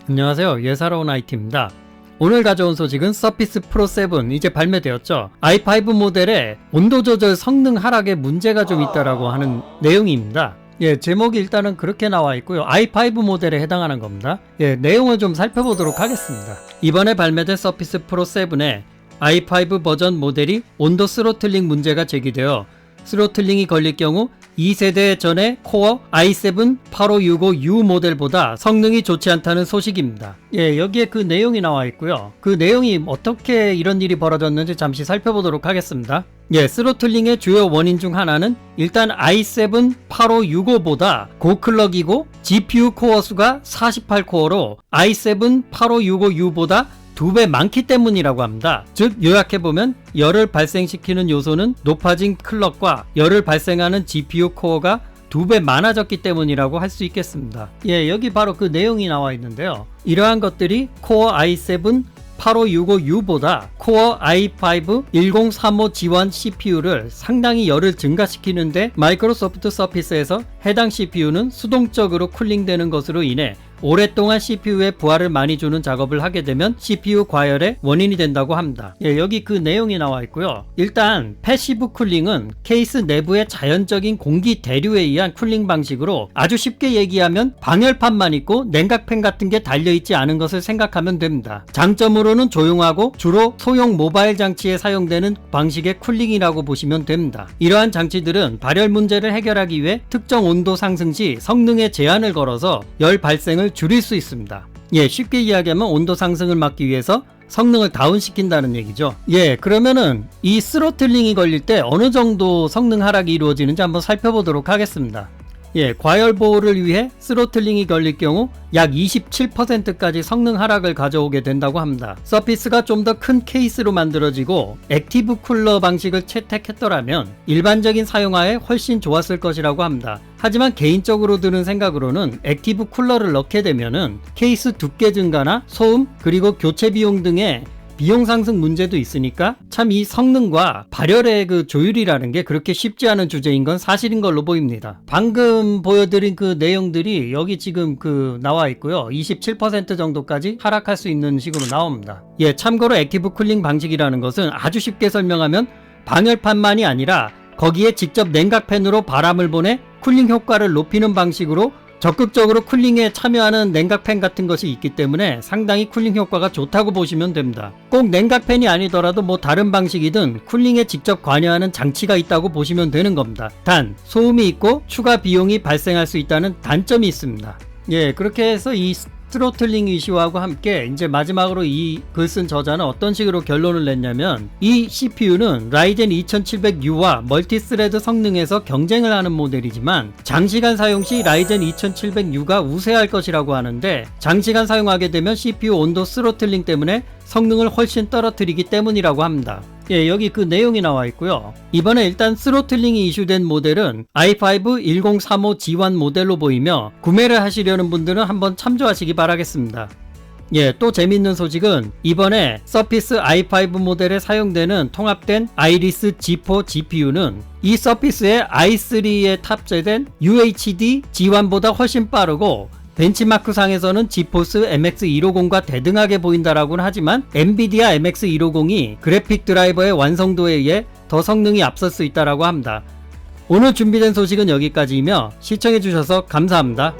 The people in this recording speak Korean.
안녕하세요. 예사로운 IT입니다. 오늘 가져온 소식은 서피스 프로 7 이제 발매되었죠. i5 모델에 온도 조절 성능 하락에 문제가 좀 있다라고 하는 내용입니다. 제목이 일단은 그렇게 나와 있고요. i5 모델에 해당하는 겁니다. 내용을 좀 살펴보도록 하겠습니다. 이번에 발매된 서피스 프로 7에 i5 버전 모델이 온도 스로틀링 문제가 제기되어 스로틀링이 걸릴 경우 2세대 전의 코어 i7 8565U 모델보다 성능이 좋지 않다는 소식입니다. 여기에 그 내용이 나와 있고요. 그 내용이 어떻게 이런 일이 벌어졌는지 잠시 살펴보도록 하겠습니다. 스로틀링의 주요 원인 중 하나는 일단 i7 8565보다 고클럭이고 GPU 코어 수가 48코어로 i7 8565U보다 2배 많기 때문이라고 합니다. 즉 요약해보면 열을 발생시키는 요소는 높아진 클럭과 열을 발생하는 GPU 코어가 2배 많아졌기 때문이라고 할 수 있겠습니다. 여기 바로 그 내용이 나와 있는데요. 이러한 것들이 코어 i7 8565U보다 코어 i5 1035 지원 CPU를 상당히 열을 증가시키는데 마이크로소프트 서피스에서 해당 CPU는 수동적으로 쿨링되는 것으로 인해 오랫동안 CPU에 부하를 많이 주는 작업을 하게 되면 CPU 과열의 원인이 된다고 합니다. 여기 그 내용이 나와 있고요. 일단 패시브 쿨링은 케이스 내부의 자연적인 공기 대류에 의한 쿨링 방식으로 아주 쉽게 얘기하면 방열판만 있고 냉각팬 같은 게 달려있지 않은 것을 생각하면 됩니다. 장점으로는 조용하고 주로 소형 모바일 장치에 사용되는 방식의 쿨링이라고 보시면 됩니다. 이러한 장치들은 발열 문제를 해결하기 위해 특정 온도 상승 시 성능에 제한을 걸어서 열 발생을 줄일 수 있습니다. 쉽게 이야기하면 온도 상승을 막기 위해서 성능을 다운시킨다는 얘기죠. 그러면은 이 스로틀링이 걸릴 때 어느 정도 성능 하락이 이루어지는지 한번 살펴보도록 하겠습니다. 과열 보호를 위해 스로틀링이 걸릴 경우 약 27%까지 성능 하락을 가져오게 된다고 합니다. 서피스가 좀 더 큰 케이스로 만들어지고 액티브 쿨러 방식을 채택했더라면 일반적인 사용하에 훨씬 좋았을 것이라고 합니다. 하지만 개인적으로 드는 생각으로는 액티브 쿨러를 넣게 되면은 케이스 두께 증가나 소음 그리고 교체 비용 등의 비용 상승 문제도 있으니까 참 이 성능과 발열의 그 조율이라는 게 그렇게 쉽지 않은 주제인 건 사실인 걸로 보입니다. 방금 보여드린 그 내용들이 여기 지금 나와 있고요. 27% 정도까지 하락할 수 있는 식으로 나옵니다. 참고로 액티브 쿨링 방식이라는 것은 아주 쉽게 설명하면 방열판만이 아니라 거기에 직접 냉각팬으로 바람을 보내 쿨링 효과를 높이는 방식으로 적극적으로 쿨링에 참여하는 냉각팬 같은 것이 있기 때문에 상당히 쿨링 효과가 좋다고 보시면 됩니다. 꼭 냉각팬이 아니더라도 다른 방식이든 쿨링에 직접 관여하는 장치가 있다고 보시면 되는 겁니다. 단 소음이 있고 추가 비용이 발생할 수 있다는 단점이 있습니다. 그렇게 해서 이 스로틀링 이슈하고 함께 이제 마지막으로 이 글 쓴 저자는 어떤 식으로 결론을 냈냐면 이 CPU는 라이젠 2700U와 멀티스레드 성능에서 경쟁을 하는 모델이지만 장시간 사용 시 라이젠 2700U가 우세할 것이라고 하는데 장시간 사용하게 되면 CPU 온도 스로틀링 때문에 성능을 훨씬 떨어뜨리기 때문이라고 합니다. 여기 그 내용이 나와 있고요. 이번에 일단 스로틀링이 이슈된 모델은 i5 1035 G1 모델로 보이며 구매를 하시려는 분들은 한번 참조하시기 바라겠습니다. 또 재밌는 소식은 이번에 서피스 i5 모델에 사용되는 통합된 아이리스 G4 GPU는 이 서피스의 i3에 탑재된 UHD G1보다 훨씬 빠르고 벤치마크 상에서는 지포스 MX150과 대등하게 보인다라고는 하지만 엔비디아 MX150이 그래픽 드라이버의 완성도에 의해 더 성능이 앞설 수 있다라고 합니다. 오늘 준비된 소식은 여기까지이며 시청해주셔서 감사합니다.